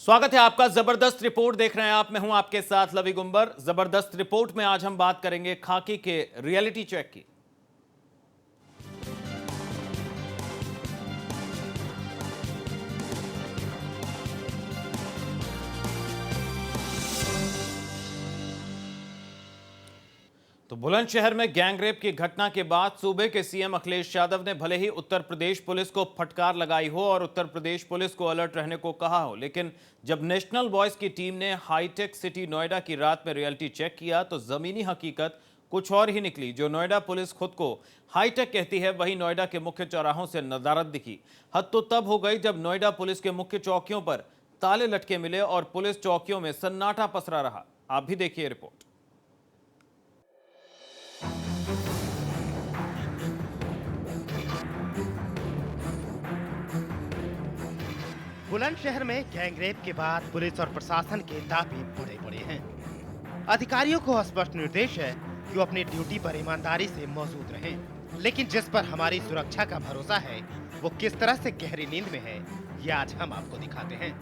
स्वागत है आपका। जबरदस्त रिपोर्ट देख रहे हैं आप। मैं हूं आपके साथ लवी गुंबर। जबरदस्त रिपोर्ट में आज हम बात करेंगे खाकी के रियलिटी चेक की। तो बुलंदशहर में गैंगरेप की घटना के बाद सूबे के सीएम अखिलेश यादव ने भले ही उत्तर प्रदेश पुलिस को फटकार लगाई हो और उत्तर प्रदेश पुलिस को अलर्ट रहने को कहा हो, लेकिन जब नेशनल वॉइस की टीम ने हाईटेक सिटी नोएडा की रात में रियलिटी चेक किया तो जमीनी हकीकत कुछ और ही निकली। जो नोएडा पुलिस खुद को हाईटेक कहती है, वही नोएडा के मुख्य चौराहों से नदारद दिखी। हद तो तब हो गई जब नोएडा पुलिस के मुख्य चौकियों पर ताले लटके मिले और पुलिस चौकियों में सन्नाटा पसरा रहा। आप भी देखिए रिपोर्ट। बुलंदशहर में गैंगरेप के बाद पुलिस और प्रशासन के दावे बड़े बड़े हैं। अधिकारियों को स्पष्ट निर्देश है कि वो अपनी ड्यूटी पर ईमानदारी से मौजूद रहें। लेकिन जिस पर हमारी सुरक्षा का भरोसा है, वो किस तरह से गहरी नींद में है, ये आज हम आपको दिखाते हैं।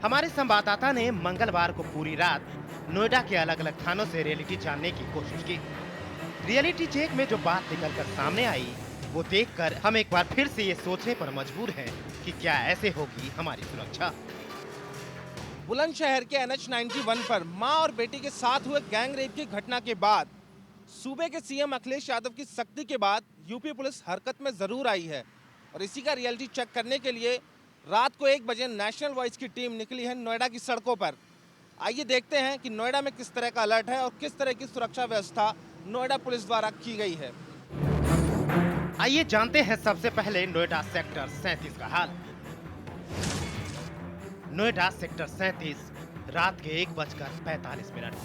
हमारे संवाददाता ने मंगलवार को पूरी रात नोएडा के अलग अलग थानों से रियलिटी जानने की कोशिश की। रियलिटी चेक में जो बात निकलकर सामने आई, वो देखकर हम एक बार फिर से ये सोचने पर मजबूर हैं कि क्या ऐसे होगी हमारी सुरक्षा। बुलंदशहर के NH 91 पर मां और बेटी के साथ हुए गैंग रेप की घटना के बाद सूबे के सीएम अखिलेश यादव की सख्ती के बाद यूपी पुलिस हरकत में जरूर आई है और इसी का रियलिटी चेक करने के लिए रात को 1 बजे नेशनल वॉइस की टीम निकली है नोएडा की सड़कों पर। आइए देखते हैं कि नोएडा में किस तरह का अलर्ट है और किस तरह की सुरक्षा व्यवस्था नोएडा पुलिस द्वारा की गई है। आइए जानते हैं सबसे पहले नोएडा सेक्टर 37 का हाल। नोएडा सेक्टर 37 रात के 1:45।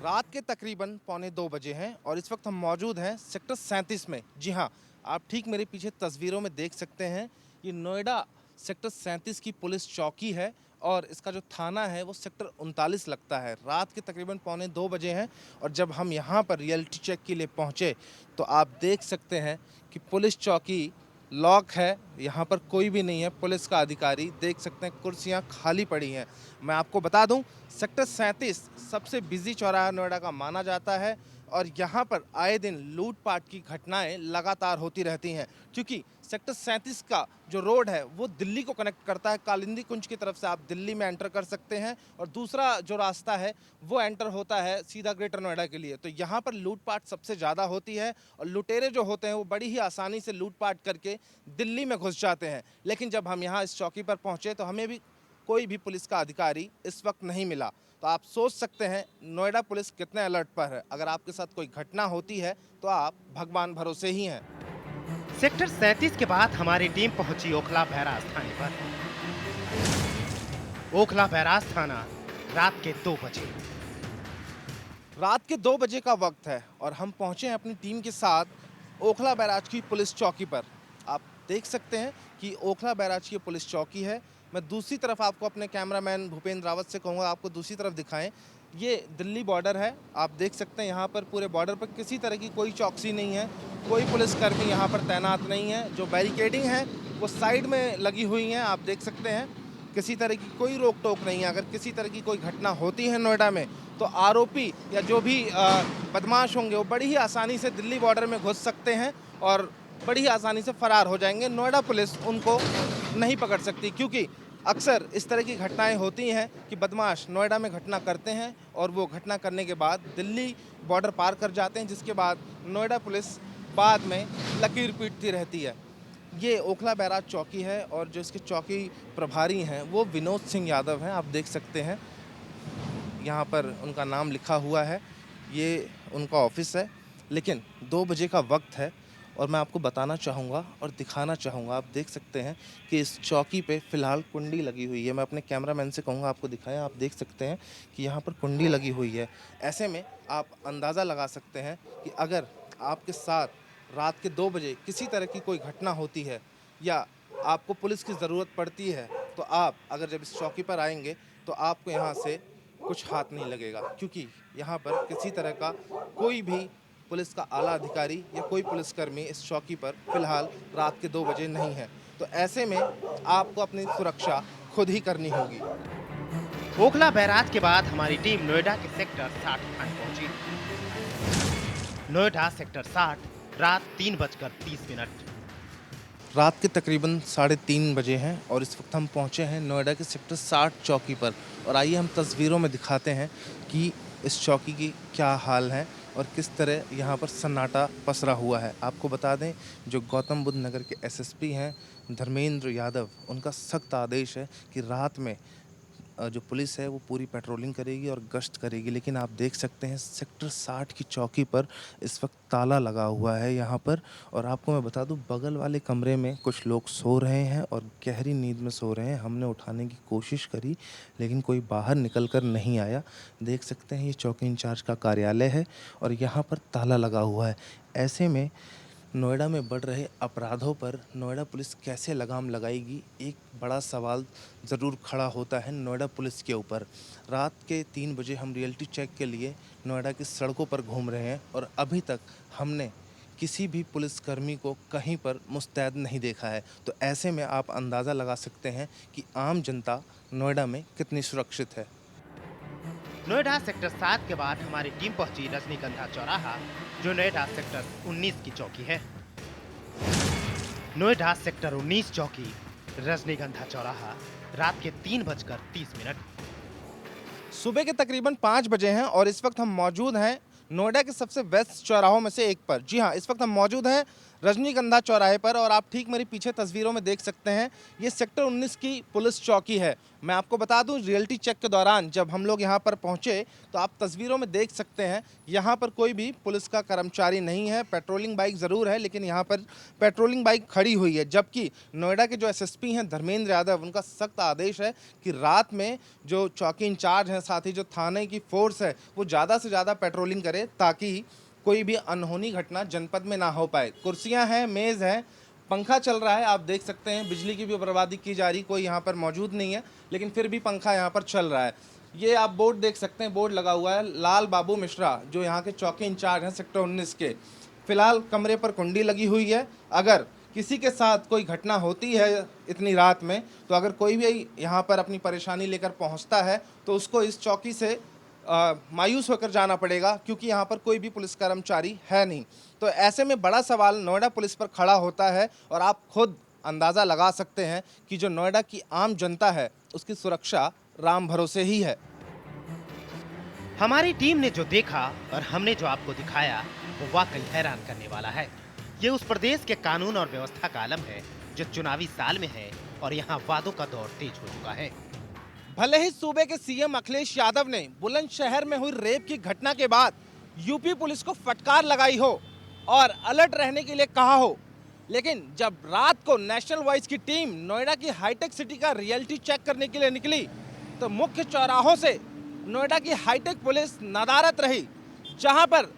रात के तकरीबन 1:45 बजे हैं और इस वक्त हम मौजूद हैं सेक्टर 37 में। जी हाँ, आप ठीक मेरे पीछे तस्वीरों में देख सकते हैं, ये नोएडा सेक्टर 37 की पुलिस चौकी है और इसका जो थाना है वो सेक्टर 39 लगता है। रात के तकरीबन 1:45 बजे हैं और जब हम यहाँ पर रियलिटी चेक के लिए पहुँचे तो आप देख सकते हैं कि पुलिस चौकी लॉक है, यहाँ पर कोई भी नहीं है। पुलिस का अधिकारी देख सकते हैं, कुर्सियाँ खाली पड़ी हैं। मैं आपको बता दूं, सेक्टर 37 सबसे बिजी चौराहा नोएडा का माना जाता है और यहाँ पर आए दिन लूटपाट की घटनाएं लगातार होती रहती हैं, क्योंकि सेक्टर 37 का जो रोड है वो दिल्ली को कनेक्ट करता है। कालिंदी कुंज की तरफ से आप दिल्ली में एंटर कर सकते हैं और दूसरा जो रास्ता है वो एंटर होता है सीधा ग्रेटर नोएडा के लिए। तो यहाँ पर लूटपाट सबसे ज़्यादा होती है और लुटेरे जो होते हैं वो बड़ी ही आसानी से लूटपाट करके दिल्ली में घुस जाते हैं। लेकिन जब हम यहाँ इस चौकी पर पहुँचे तो हमें भी कोई भी पुलिस का अधिकारी इस वक्त नहीं मिला। तो आप सोच सकते हैं नोएडा पुलिस कितने अलर्ट पर है। अगर आपके साथ कोई घटना होती है तो आप भगवान भरोसे ही हैं। सेक्टर 37 के बाद हमारी टीम पहुंची ओखला बैराज थाने पर। ओखला बैराज थाना रात के 2 बजे। रात के 2 बजे का वक्त है और हम पहुंचे हैं अपनी टीम के साथ ओखला बैराज की पुलिस चौकी पर। आप देख सकते हैं कि ओखला बैराज की पुलिस चौकी है। मैं दूसरी तरफ आपको अपने कैमरामैन भूपेंद्र रावत से कहूँगा आपको दूसरी तरफ दिखाएं। ये दिल्ली बॉर्डर है, आप देख सकते हैं यहाँ पर पूरे बॉर्डर पर किसी तरह की कोई चौकसी नहीं है, कोई पुलिसकर्मी यहाँ पर तैनात नहीं है। जो बैरिकेडिंग है वो साइड में लगी हुई हैं, आप देख सकते हैं। किसी तरह की कोई रोक टोक नहीं है। अगर किसी तरह की कोई घटना होती है नोएडा में तो आरोपी या जो भी बदमाश होंगे वो बड़ी ही आसानी से दिल्ली बॉर्डर में घुस सकते हैं और बड़ी ही आसानी से फरार हो जाएंगे। नोएडा पुलिस उनको नहीं पकड़ सकती, क्योंकि अक्सर इस तरह की घटनाएं होती हैं कि बदमाश नोएडा में घटना करते हैं और वो घटना करने के बाद दिल्ली बॉर्डर पार कर जाते हैं, जिसके बाद नोएडा पुलिस बाद में लकीर पीटती रहती है। ये ओखला बैराज चौकी है और जो इसके चौकी प्रभारी हैं वो विनोद सिंह यादव हैं। आप देख सकते हैं यहाँ पर उनका नाम लिखा हुआ है, ये उनका ऑफिस है। लेकिन 2 बजे का वक्त है और मैं आपको बताना चाहूँगा और दिखाना चाहूँगा, आप देख सकते हैं कि इस चौकी पे फ़िलहाल कुंडी लगी हुई है। मैं अपने कैमरामैन से कहूँगा आपको दिखाएं। आप देख सकते हैं कि यहाँ पर कुंडी लगी हुई है। ऐसे में आप अंदाज़ा लगा सकते हैं कि अगर आपके साथ रात के 2 बजे किसी तरह की कोई घटना होती है या आपको पुलिस की ज़रूरत पड़ती है तो आप अगर जब इस चौकी पर आएंगे तो आपको यहाँ से कुछ हाथ नहीं लगेगा, क्योंकि यहाँ पर किसी तरह का कोई भी पुलिस का आला अधिकारी या कोई पुलिसकर्मी इस चौकी पर फिलहाल रात के 2 बजे नहीं है। तो ऐसे में आपको अपनी सुरक्षा खुद ही करनी होगी। ओखला बैराज के बाद हमारी टीम नोएडा के सेक्टर 60 खंड पहुंची। नोएडा सेक्टर 60 रात 3:30। रात के तकरीबन 3:30 बजे हैं और इस वक्त हम पहुंचे हैं नोएडा के सेक्टर 60 चौकी पर। और आइए हम तस्वीरों में दिखाते हैं कि इस चौकी की क्या हाल है और किस तरह यहाँ पर सन्नाटा पसरा हुआ है। आपको बता दें, जो गौतम बुद्ध नगर के एसएसपी हैं धर्मेंद्र यादव, उनका सख्त आदेश है कि रात में जो पुलिस है वो पूरी पेट्रोलिंग करेगी और गश्त करेगी। लेकिन आप देख सकते हैं सेक्टर 60 की चौकी पर इस वक्त ताला लगा हुआ है यहाँ पर। और आपको मैं बता दूं, बगल वाले कमरे में कुछ लोग सो रहे हैं और गहरी नींद में सो रहे हैं। हमने उठाने की कोशिश करी लेकिन कोई बाहर निकल कर नहीं आया। देख सकते हैं ये चौकी इंचार्ज का कार्यालय है और यहाँ पर ताला लगा हुआ है। ऐसे में नोएडा में बढ़ रहे अपराधों पर नोएडा पुलिस कैसे लगाम लगाएगी, एक बड़ा सवाल ज़रूर खड़ा होता है नोएडा पुलिस के ऊपर। रात के 3 बजे हम रियलिटी चेक के लिए नोएडा की सड़कों पर घूम रहे हैं और अभी तक हमने किसी भी पुलिसकर्मी को कहीं पर मुस्तैद नहीं देखा है। तो ऐसे में आप अंदाज़ा लगा सकते हैं कि आम जनता नोएडा में कितनी सुरक्षित है। नोएडा सेक्टर 7 के बाद हमारी टीम पहुंची रजनीगंधा चौराहा, जो नोएडा सेक्टर 19 की चौकी है। नोएडा सेक्टर 19 चौकी रजनीगंधा चौराहा रात के 3:30। सुबह के तकरीबन 5 बजे हैं और इस वक्त हम मौजूद हैं नोएडा के सबसे व्यस्त चौराहों में से एक पर। जी हाँ, इस वक्त हम मौजूद हैं रजनीगंधा चौराहे पर और आप ठीक मेरे पीछे तस्वीरों में देख सकते हैं ये सेक्टर 19 की पुलिस चौकी है। मैं आपको बता दूं, रियलिटी चेक के दौरान जब हम लोग यहां पर पहुंचे तो आप तस्वीरों में देख सकते हैं यहां पर कोई भी पुलिस का कर्मचारी नहीं है। पेट्रोलिंग बाइक ज़रूर है लेकिन यहां पर पेट्रोलिंग बाइक खड़ी हुई है। जबकि नोएडा के जो एसएसपी हैं धर्मेंद्र यादव, उनका सख्त आदेश है कि रात में जो चौकी इंचार्ज हैं, साथ ही जो थाने की फोर्स है, वो ज़्यादा से ज़्यादा पेट्रोलिंग करे ताकि कोई भी अनहोनी घटना जनपद में ना हो पाए। कुर्सियां हैं, मेज़ है, पंखा चल रहा है, आप देख सकते हैं। बिजली की भी बर्बादी की जा रही, कोई यहाँ पर मौजूद नहीं है लेकिन फिर भी पंखा यहाँ पर चल रहा है। ये आप बोर्ड देख सकते हैं, बोर्ड लगा हुआ है लाल बाबू मिश्रा, जो यहाँ के चौकी इंचार्ज हैं सेक्टर 19 के। फिलहाल कमरे पर कुंडी लगी हुई है। अगर किसी के साथ कोई घटना होती है इतनी रात में, तो अगर कोई भी यहाँ पर अपनी परेशानी लेकर पहुँचता है तो उसको इस चौकी से मायूस होकर जाना पड़ेगा, क्योंकि यहाँ पर कोई भी पुलिस कर्मचारी है नहीं। तो ऐसे में बड़ा सवाल नोएडा पुलिस पर खड़ा होता है और आप खुद अंदाज़ा लगा सकते हैं कि जो नोएडा की आम जनता है उसकी सुरक्षा राम भरोसे ही है। हमारी टीम ने जो देखा और हमने जो आपको दिखाया वो वाकई हैरान करने वाला है। ये उस प्रदेश के कानून और व्यवस्था का आलम है जो चुनावी साल में है और यहाँ वादों का दौर तेज हो चुका है। भले ही सूबे के सीएम अखिलेश यादव ने बुलंदशहर में हुई रेप की घटना के बाद यूपी पुलिस को फटकार लगाई हो और अलर्ट रहने के लिए कहा हो, लेकिन जब रात को नेशनल वॉइस की टीम नोएडा की हाईटेक सिटी का रियलिटी चेक करने के लिए निकली तो मुख्य चौराहों से नोएडा की हाईटेक पुलिस नदारत रही। जहां पर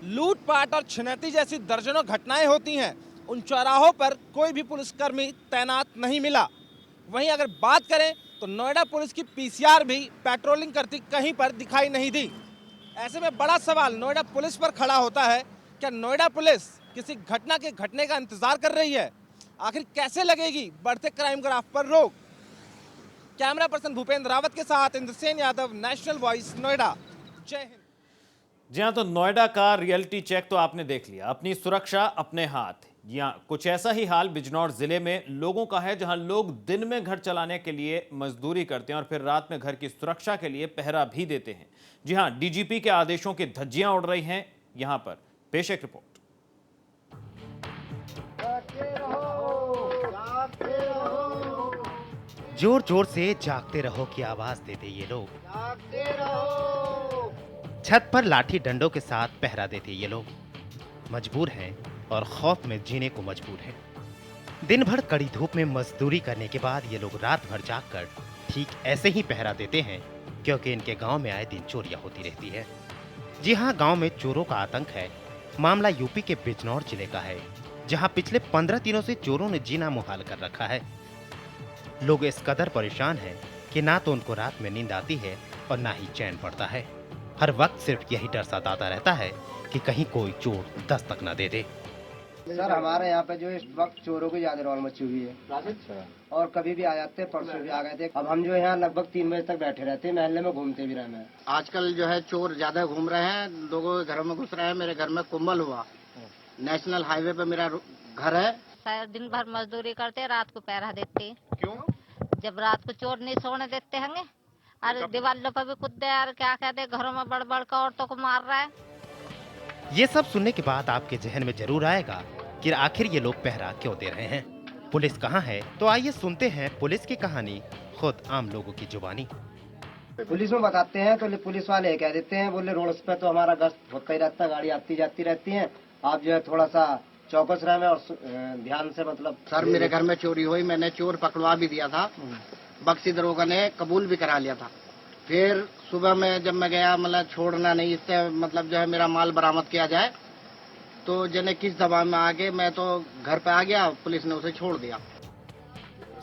लूटपाट और छिनैती जैसी दर्जनों घटनाएं होती हैं, उन चौराहों पर कोई भी पुलिसकर्मी तैनात नहीं मिला। वहीं अगर बात करें तो नोएडा पुलिस की पीसीआर भी पेट्रोलिंग करती कहीं पर दिखाई नहीं दी। ऐसे में बड़ा सवाल नोएडा पुलिस पर खड़ा होता है, क्या नोएडा पुलिस किसी घटना के घटने का इंतजार कर रही है? आखिर कैसे लगेगी बढ़ते क्राइम ग्राफ पर रोक? कैमरा पर्सन भूपेंद्र रावत के साथ इंद्रसेन यादव, नेशनल वॉइस, नोएडा। जय हिंद। जी हाँ, तो नोएडा का रियलिटी चेक तो आपने देख लिया। अपनी सुरक्षा अपने हाथ। यहाँ कुछ ऐसा ही हाल बिजनौर जिले में लोगों का है, जहां लोग दिन में घर चलाने के लिए मजदूरी करते हैं और फिर रात में घर की सुरक्षा के लिए पहरा भी देते हैं। जी हाँ, डीजीपी के आदेशों की धज्जियां उड़ रही हैं। यहां पर पेश एक रिपोर्ट। जोर जोर से जागते रहो की आवाज देते ये लोग। छत पर लाठी डंडों के साथ पहरा देते ये लोग। मजबूर हैं और खौफ में जीने को मजबूर हैं। दिन भर कड़ी धूप में मजदूरी करने के बाद ये लोग रात भर जागकर ठीक ऐसे ही पहरा देते हैं, क्योंकि इनके गांव में आए दिन चोरियां होती रहती है। जी हां, गांव में चोरों का आतंक है। मामला यूपी के बिजनौर जिले का है, जहां पिछले 15 दिनों से चोरों ने जीना मुहाल कर रखा है। लोग इस कदर परेशान हैं कि ना तो उनको रात में नींद आती है और ना ही चैन पड़ता है। हर वक्त सिर्फ यही डर सताता रहता है कि कहीं कोई चोर दस्तक न दे दे। सर हमारे यहाँ पे जो इस वक्त चोरों की ज्यादा रौनक मची हुई है और कभी भी आ जाते हैं, परसों भी आ गए थे। अब हम जो यहाँ लगभग 3 बजे तक बैठे रहते हैं, मोहल्ले में घूमते भी रहना है। आजकल जो है चोर ज्यादा घूम रहे हैं, लोगों के घरों में घुस रहे हैं। मेरे घर में कुंभल हुआ, नेशनल हाईवे पे मेरा घर है। शायद दिन भर मजदूरी करते, रात को पहरा देते। क्यों? जब रात को चोर नहीं सोने देते होंगे। अरे दीवारों पर भी कूदते यार, क्या कहते, घरों में बड़ बड़ का औरतों को मार रहा है। ये सब सुनने के बाद आपके जहन में जरूर आएगा कि आखिर ये लोग पहरा क्यों दे रहे हैं, पुलिस कहाँ है। तो आइए सुनते हैं पुलिस की कहानी खुद आम लोगों की जुबानी। पुलिस में बताते हैं तो पुलिस वाले कह देते हैं, बोले रोड पे तो हमारा गश्त होता ही रहता है, गाड़ी आती जाती रहती है, आप जो है थोड़ा सा चौकस रहे और ध्यान से मतलब। सर मेरे घर में चोरी हुई, मैंने चोर पकड़वा भी दिया था, बक्सी दरोगा ने कबूल भी करा लिया था। फिर सुबह में जब मैं गया, मतलब छोड़ना नहीं, इससे मतलब जो है मेरा माल बरामद किया जाए, तो जने किस दबाव में आके मैं तो घर पे आ गया, पुलिस ने उसे छोड़ दिया।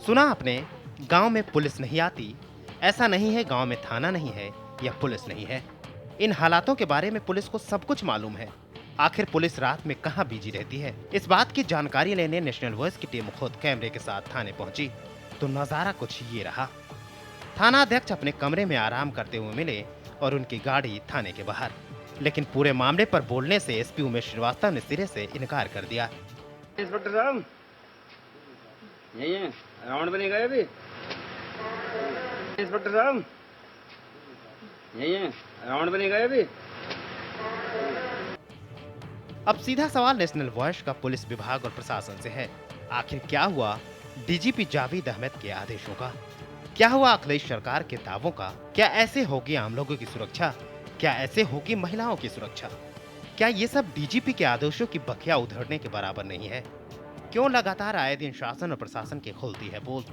सुना आपने, गांव में पुलिस नहीं आती। ऐसा नहीं है गांव में थाना नहीं है या पुलिस नहीं है। इन हालातों के बारे में पुलिस को सब कुछ मालूम है। आखिर पुलिस रात में कहां बिजी रहती है, इस बात की जानकारी लेने नेशनल वॉइस की टीम खुद कैमरे के साथ थाने पहुंची तो नजारा कुछ ये रहा। थाना अध्यक्ष अपने कमरे में आराम करते हुए मिले और उनकी गाड़ी थाने के बाहर। लेकिन पूरे मामले पर बोलने से एसपी उमेश श्रीवास्तव ने सिरे से इनकार कर दिया। इंस्पेक्टर साहब यही है, राउंड पे नहीं गए अभी। इंस्पेक्टर साहब यही है, राउंड पे नहीं गए अभी। अब सीधा सवाल नेशनल वॉइस का पुलिस विभाग और प्रशासन से है। आखिर क्या हुआ डीजीपी जावेद अहमद के आदेशों का? क्या हुआ अखिलेश सरकार के दावों का? क्या ऐसे होगी आम लोगों की सुरक्षा? क्या ऐसे होगी महिलाओं की सुरक्षा? क्या ये सब डीजीपी के आदेशों की बखिया उधेड़ने के बराबर नहीं है? क्यों लगातार आए दिन शासन और प्रशासन की खुलती है पोल?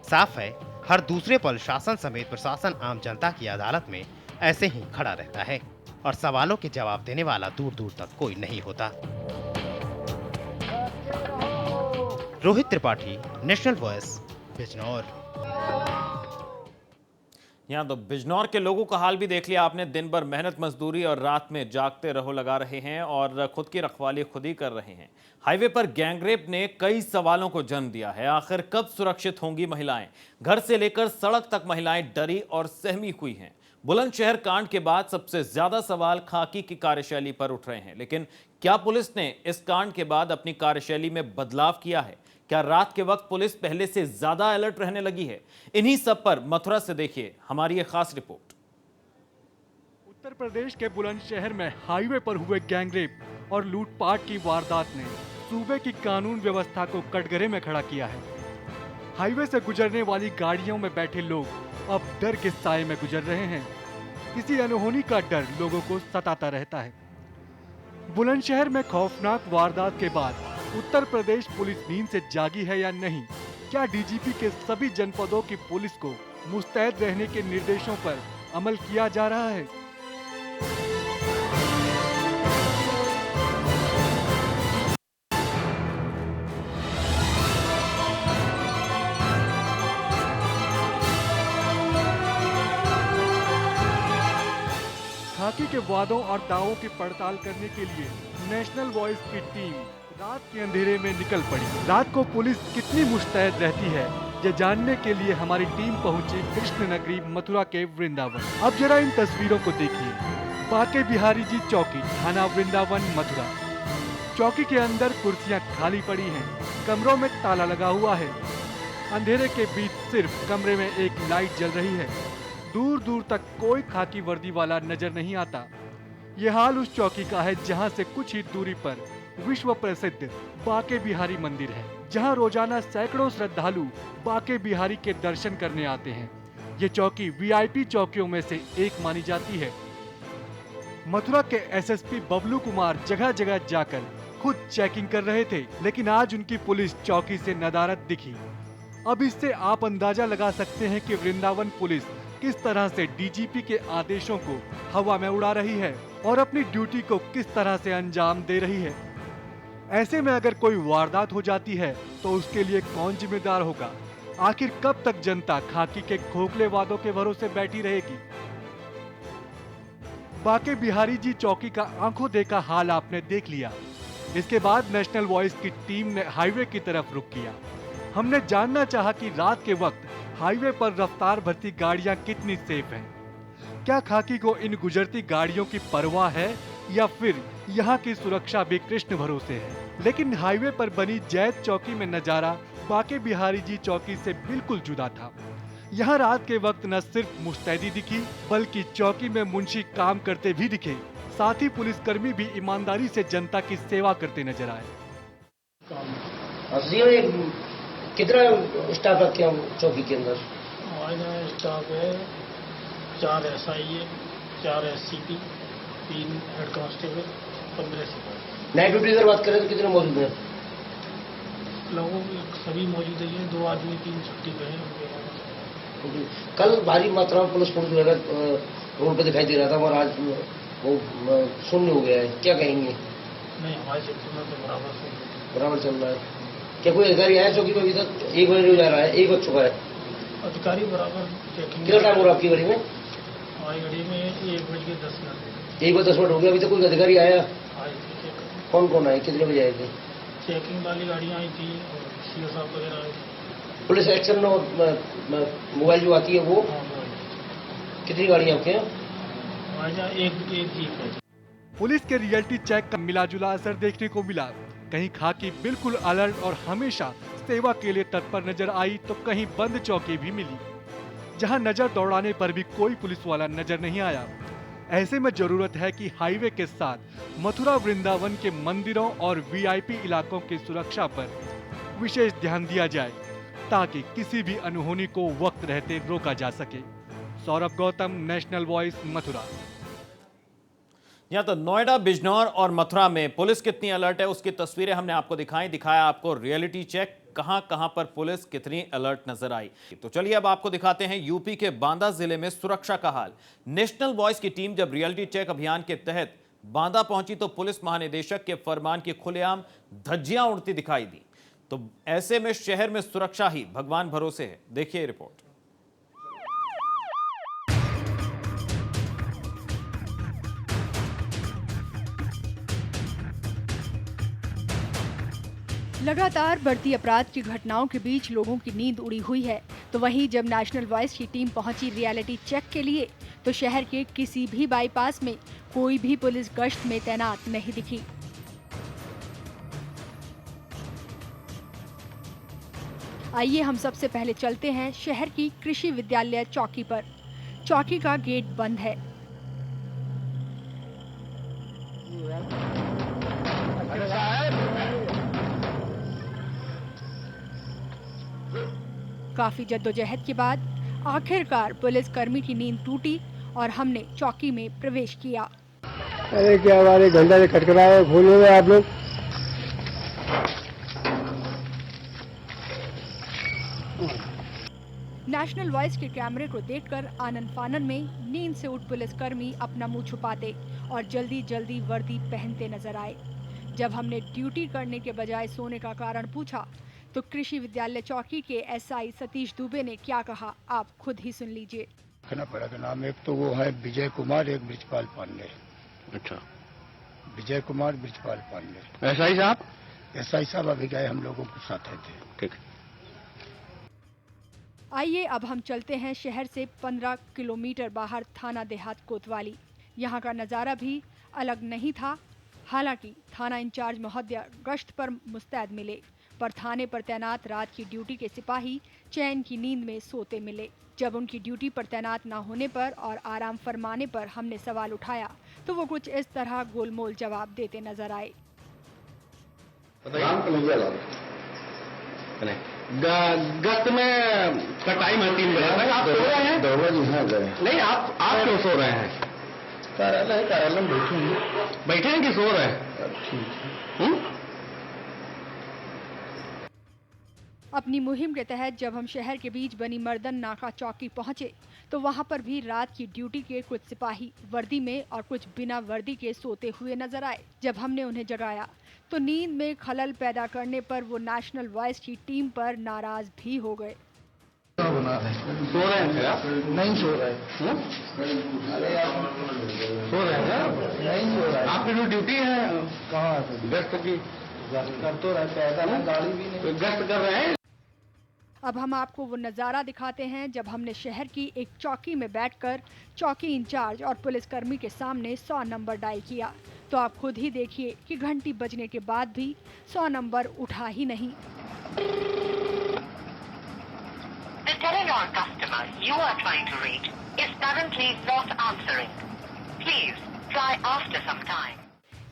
साफ है, हर दूसरे पल शासन समेत प्रशासन आम जनता की अदालत में ऐसे ही खड़ा रहता है और सवालों के जवाब देने वाला दूर दूर तक कोई नहीं होता। Rohit Tripathi, national voice, Bijnor. यहाँ तो बिजनौर के लोगों का हाल भी देख लिया आपने। दिन भर मेहनत मजदूरी और रात में जागते रहो लगा रहे हैं और खुद की रखवाली खुद ही कर रहे हैं। हाईवे पर गैंगरेप ने कई सवालों को जन्म दिया है। आखिर कब सुरक्षित होंगी महिलाएं? घर से लेकर सड़क तक महिलाएं डरी और सहमी हुई हैं। बुलंदशहर कांड के बाद सबसे ज्यादा सवाल खाकी की कार्यशैली पर उठ रहे हैं। लेकिन क्या पुलिस ने इस कांड के बाद अपनी कार्यशैली में बदलाव किया है? क्या रात के वक्त पुलिस पहले से ज्यादा अलर्ट रहने लगी है? इन्हीं सब पर मथुरा से देखिए हमारी एक खास रिपोर्ट। उत्तर प्रदेश के बुलंदशहर में हाईवे पर हुए गैंगरेप और लूटपाट की वारदात ने सूबे की कानून व्यवस्था को कटघरे में खड़ा किया है। हाईवे से गुजरने वाली गाड़ियों में बैठे लोग अब डर के साए में गुजर रहे हैं। किसी अनहोनी का डर लोगों को सताता रहता है। बुलंदशहर में खौफनाक वारदात के बाद उत्तर प्रदेश पुलिस नींद से जागी है या नहीं? क्या डीजीपी के सभी जनपदों की पुलिस को मुस्तैद रहने के निर्देशों पर अमल किया जा रहा है? खाकी के वादों और दावों की पड़ताल करने के लिए नेशनल वॉइस की टीम रात के अंधेरे में निकल पड़ी। रात को पुलिस कितनी मुस्तैद रहती है ये जानने के लिए हमारी टीम पहुंची कृष्ण नगरी मथुरा के वृंदावन। अब जरा इन तस्वीरों को देखिए। बाके बिहारी जी चौकी, थाना वृंदावन, मथुरा। चौकी के अंदर कुर्सियां खाली पड़ी हैं, कमरों में ताला लगा हुआ है। अंधेरे के बीच सिर्फ कमरे में एक लाइट जल रही है। दूर दूर तक कोई खाकी वर्दी वाला नजर नहीं आता। ये हाल उस चौकी का है जहां से कुछ ही दूरी पर विश्व प्रसिद्ध बाके बिहारी मंदिर है, जहां रोजाना सैकड़ों श्रद्धालु बाके बिहारी के दर्शन करने आते हैं। ये चौकी वीआईपी चौकियों में से एक मानी जाती है। मथुरा के एसएसपी बबलू कुमार जगह जगह जाकर खुद चेकिंग कर रहे थे, लेकिन आज उनकी पुलिस चौकी से नदारद दिखी। अब इससे आप अंदाजा लगा सकते हैं कि वृंदावन पुलिस किस तरह से डीजीपी के आदेशों को हवा में उड़ा रही है और अपनी ड्यूटी को किस तरह से अंजाम दे रही है। ऐसे में अगर कोई वारदात हो जाती है तो उसके लिए कौन जिम्मेदार होगा? आखिर कब तक जनता खाकी के खोखले वादों के भरोसे बैठी रहेगी? बाके बिहारी जी चौकी का आंखों देखा हाल आपने देख लिया। इसके बाद नेशनल वॉइस की टीम ने हाईवे की तरफ रुख किया। हमने जानना चाहा कि रात के वक्त हाईवे पर रफ्तार भरती गाड़ियां कितनी सेफ हैं। क्या खाकी को इन गुजरती गाड़ियों की परवाह है या फिर यहाँ की सुरक्षा भी कृष्ण भरोसे है। लेकिन हाईवे पर बनी जैद चौकी में नजारा बांके बिहारी जी चौकी से बिल्कुल जुदा था। यहाँ रात के वक्त न सिर्फ मुस्तैदी दिखी बल्कि चौकी में मुंशी काम करते भी दिखे। साथ ही पुलिसकर्मी भी ईमानदारी से जनता की सेवा करते नजर आए। कितना स्टाफ रखे हैं चौकी के अंदर? हमारे स्टाफ है 4 SI है, 4 SCP, 3 हेड कांस्टेबल, 15 सिपाही। नाइट ड्यूटी अगर बात करें तो कितने मौजूद हैं? लगभग सभी मौजूद हैं, 2 आदमी 3 छुट्टी पे हैं। कल भारी मात्रा में पुलिस फोर्स जो है रोड पे दिखाई दे रहा था और आज वो शून्य हो गया है, क्या कहेंगे? नहीं, हमारे क्षेत्र में तो बराबर चल रहा है। क्या कोई अधिकारी आया चौकी पे अभी तक? 1 बजे हो जा रहा है, 1 बज चुका है। अधिकारी बराबर चेकिंग। कितना टाइम हो रहा आपकी गाड़ी में? हमारी गाड़ी में 1:10 1 बजे 10 मिनट हो गया, अभी तक कोई अधिकारी आया? आई थी। कौन कौन आए, कितने बजे आए थे? चेकिंग वाली गाड़ियाँ आई थी और CO साहब वगैरह आए थे। पुलिस एक्शन और मोबाइल जो आती है वो? हाँ, कितनी गाड़ी आपके यहाँ? हमारे यहाँ एक जीप है। पुलिस के रियलिटी चेक का मिलाजुला असर देखने को मिला। कहीं खाकी बिल्कुल अलर्ट और हमेशा सेवा के लिए तत्पर नजर आई तो कहीं बंद चौकी भी मिली, जहां नजर दौड़ाने पर भी कोई पुलिस वाला नजर नहीं आया। ऐसे में जरूरत है कि हाईवे के साथ मथुरा वृंदावन के मंदिरों और VIP इलाकों की सुरक्षा पर विशेष ध्यान दिया जाए ताकि किसी भी अनहोनी को वक्त रहते रोका जा सके। Saurabh Gautam, national voice, Mathura. यहाँ तो नोएडा, बिजनौर और मथुरा में पुलिस कितनी अलर्ट है उसकी तस्वीरें हमने आपको दिखाया आपको रियलिटी चेक कहां पर पुलिस कितनी अलर्ट नजर आई। तो चलिए अब आपको दिखाते हैं यूपी के बांदा जिले में सुरक्षा का हाल। नेशनल वॉइस की टीम जब रियलिटी चेक अभियान के तहत बांदा पहुंची तो पुलिस महानिदेशक के फरमान की खुलेआम धज्जियां उड़ती दिखाई दी। तो ऐसे में शहर में सुरक्षा ही भगवान भरोसे है। देखिए रिपोर्ट। लगातार बढ़ती अपराध की घटनाओं के बीच लोगों की नींद उड़ी हुई है, तो वहीं जब नेशनल वॉइस की टीम पहुंची रियलिटी चेक के लिए तो शहर के किसी भी बाईपास में कोई भी पुलिस गश्त में तैनात नहीं दिखी। आइए हम सबसे पहले चलते हैं शहर की कृषि विद्यालय चौकी पर। चौकी का गेट बंद है। काफी जद्दोजहद के बाद आखिरकार पुलिस कर्मी की नींद टूटी और हमने चौकी में प्रवेश किया। अरे क्या हमारे घंटा से खटखटाए भूल हो गए आप लोग। नेशनल वॉइस के कैमरे को देखकर आनन फानन में नींद से उठ पुलिसकर्मी अपना मुंह छुपाते और जल्दी जल्दी वर्दी पहनते नजर आए। जब हमने ड्यूटी करने के बजाय सोने का कारण पूछा तो कृषि विद्यालय चौकी के SI सतीश दुबे ने क्या कहा, आप खुद ही सुन लीजिए। खनापाड़ा का नाम एक तो वो है विजय कुमार, एक ब्रिजपाल पांडे। अच्छा, विजय कुमार, ब्रिजपाल पांडे। SI साहब? SI साहब अभी गए, हम लोगों के साथ थे। ठीक। आइए अब हम चलते हैं शहर से 15 किलोमीटर बाहर थाना देहात कोतवाली। यहाँ का नज़ारा भी अलग नहीं था। हालांकि थाना इंचार्ज महोदय गश्त पर मुस्तैद मिले, पर थाने पर तैनात रात की ड्यूटी के सिपाही चैन की नींद में सोते मिले। जब उनकी ड्यूटी पर तैनात न होने पर और आराम फरमाने पर हमने सवाल उठाया तो वो कुछ इस तरह गोलमोल जवाब देते नजर आए। गश्त में का टाइम है 3 बजे। आप सो रहे हैं? 2 बजे नहीं, आप क्यों सो रहे हैं? कार्यालय में बैठे हैं कि सो रहे हैं? अपनी मुहिम के तहत जब हम शहर के बीच बनी मर्दन नाका चौकी पहुंचे तो वहां पर भी रात की ड्यूटी के कुछ सिपाही वर्दी में और कुछ बिना वर्दी के सोते हुए नजर आए। जब हमने उन्हें जगाया तो नींद में खलल पैदा करने पर वो नेशनल वॉइस की टीम पर नाराज भी हो गए। सो रहे हैं आप? नहीं सो रहे। सो रहे हैं? नहीं सो रहे। आपकी जो ड्यूटी है कहाँ गश्त की, कर तो रहते हैं ना, गाड़ी भी नहीं। गश्त कर रहे हैं। अब हम आपको वो नज़ारा दिखाते हैं जब हमने शहर की एक चौकी में बैठकर चौकी इंचार्ज और पुलिसकर्मी के सामने 100 नंबर डायल किया। तो आप खुद ही देखिए कि घंटी बजने के बाद भी 100 नंबर उठा ही नहीं। The Telenor customer you are trying to reach is currently not answering. Please try after some time.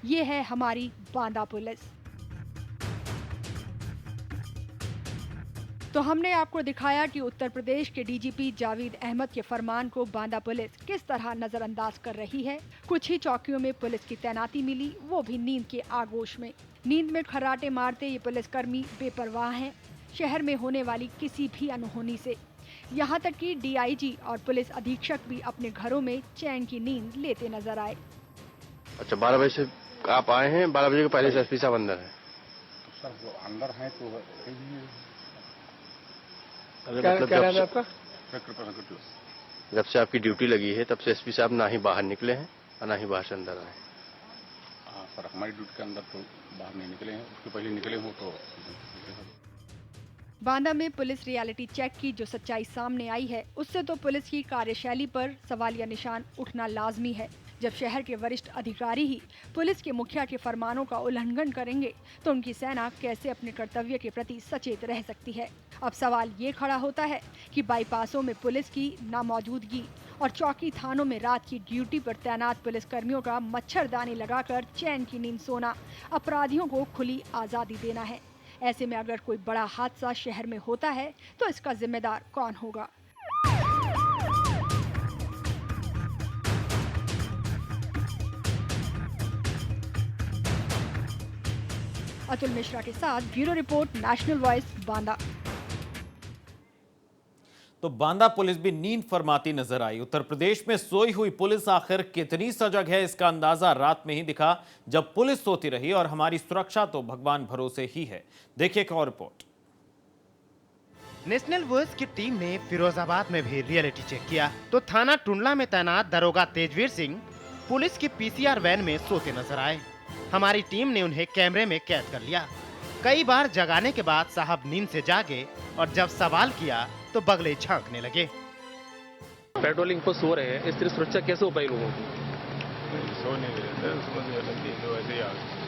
ये है हमारी बांदा पुलिस। तो हमने आपको दिखाया कि उत्तर प्रदेश के डीजीपी जावेद अहमद के फरमान को बांदा पुलिस किस तरह नजरअंदाज कर रही है। कुछ ही चौकियों में पुलिस की तैनाती मिली, वो भी नींद के आगोश में। नींद में खर्राटे मारते ये पुलिसकर्मी बेपरवाह हैं शहर में होने वाली किसी भी अनहोनी से। यहाँ तक कि डीआईजी और पुलिस अधीक्षक भी अपने घरों में चैन की नींद लेते नजर आए। अच्छा, 12 बजे से आप आए हैं, 12 बजे के पहले से एसपी साहब अंदर है? तो सर वो अंदर है तो मतलब जब से आपकी ड्यूटी लगी है तब से एसपी साहब ना ही बाहर निकले हैं और ना ही बाहर से अंदर आए। हाँ सर, हमारी ड्यूटी के अंदर तो बाहर नहीं निकले हैं, उसके पहले निकले हो तो। बांदा में पुलिस रियलिटी चेक की जो सच्चाई सामने आई है, उससे तो पुलिस की कार्यशैली पर सवालिया निशान उठना लाजमी है। जब शहर के वरिष्ठ अधिकारी ही पुलिस के मुखिया के फरमानों का उल्लंघन करेंगे तो उनकी सेना कैसे अपने कर्तव्य के प्रति सचेत रह सकती है। अब सवाल ये खड़ा होता है कि बाईपासों में पुलिस की नामौजूदगी और चौकी थानों में रात की ड्यूटी पर तैनात पुलिसकर्मियों का मच्छरदानी लगाकर चैन की नींद सोना अपराधियों को खुली आज़ादी देना है। ऐसे में अगर कोई बड़ा हादसा शहर में होता है तो इसका जिम्मेदार कौन होगा? अतुल मिश्रा के साथ bureau report, national voice, Banda. तो बांदा पुलिस भी नींद फरमाती नजर आई। उत्तर प्रदेश में सोई हुई पुलिस आखिर कितनी सजग है, इसका अंदाजा रात में ही दिखा जब पुलिस सोती रही, और हमारी सुरक्षा तो भगवान भरोसे ही है। देखिए एक और रिपोर्ट। नेशनल वॉइस की टीम ने फिरोजाबाद में भी रियलिटी चेक किया तो थाना टुंडला में तैनात दरोगा तेजवीर सिंह पुलिस की पीसीआर वैन में सोते नजर आए। हमारी टीम ने उन्हें कैमरे में कैद कर लिया। कई बार जगाने के बाद साहब नींद से जागे और जब सवाल किया तो बगले झांकने लगे। पेट्रोलिंग पर सो रहे हैं, इस तरह सुरक्षा कैसे हो पाई लोगों की? सो नहीं रहे थे,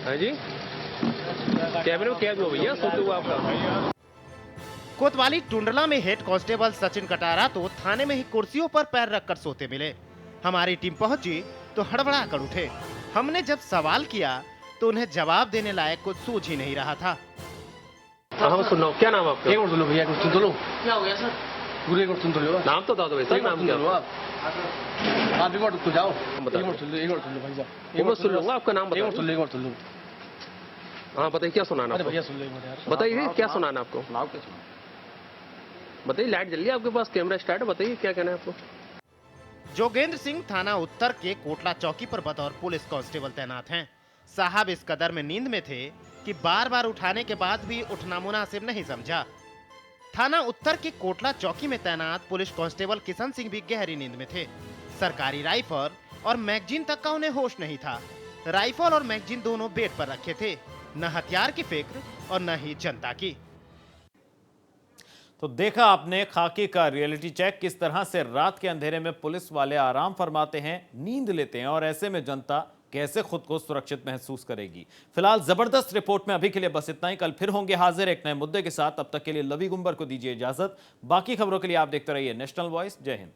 हाँ जी, कैमरे में कैद हो भैया, सोते हुए आपका। कोतवाली टुंडला में हेड कांस्टेबल सचिन कटारा तो थाने में ही कुर्सियों पर पैर रखकर सोते मिले। हमारी टीम पहुंची तो हड़बड़ा कर उठे। हमने जब सवाल किया तो उन्हें जवाब देने लायक कुछ सूझ ही नहीं रहा था। हाँ सुनो, क्या नाम आपका? एक मिनट सुन लो भैया, कुछ सुन लो। क्या हो गया सर? पूरे को सुन लो। नाम तो बता दो वैसे। नाम क्या? आप एक मिनट तो जाओ। एक मिनट सुन लो भाई साहब। एक मिनट सुन लूंगा, आपका नाम एक मिनट सुन लो। हाँ बताइए, क्या सुनाना? भैया सुन लो यार, बताइए क्या सुनाना आपको? बताइए, लाइट जल रही है आपके पास, कैमरा स्टार्ट है, बताइए क्या कहना है आपको? जोगेंद्र सिंह थाना उत्तर के कोटला चौकी पर बतौर पुलिस कांस्टेबल तैनात हैं। साहब इस कदर में नींद में थे कि बार बार उठाने के बाद भी उठना मुनासिब नहीं समझा। थाना उत्तर के कोटला चौकी में तैनात पुलिस कांस्टेबल किशन सिंह भी गहरी नींद में थे। सरकारी राइफल और मैगजीन तक का उन्हें होश नहीं था। राइफल और मैगजीन दोनों बेड पर रखे थे, न हथियार की फिक्र और न ही जनता की। तो देखा आपने खाकी का रियलिटी चेक, किस तरह से रात के अंधेरे में पुलिस वाले आराम फरमाते हैं, नींद लेते हैं, और ऐसे में जनता कैसे खुद को सुरक्षित महसूस करेगी। फिलहाल जबरदस्त रिपोर्ट में अभी के लिए बस इतना ही। कल फिर होंगे हाजिर एक नए मुद्दे के साथ। तब तक के लिए लवी गुंबर को दीजिए इजाजत। बाकी खबरों के लिए आप देखते रहिए नेशनल वॉइस। जय हिंद।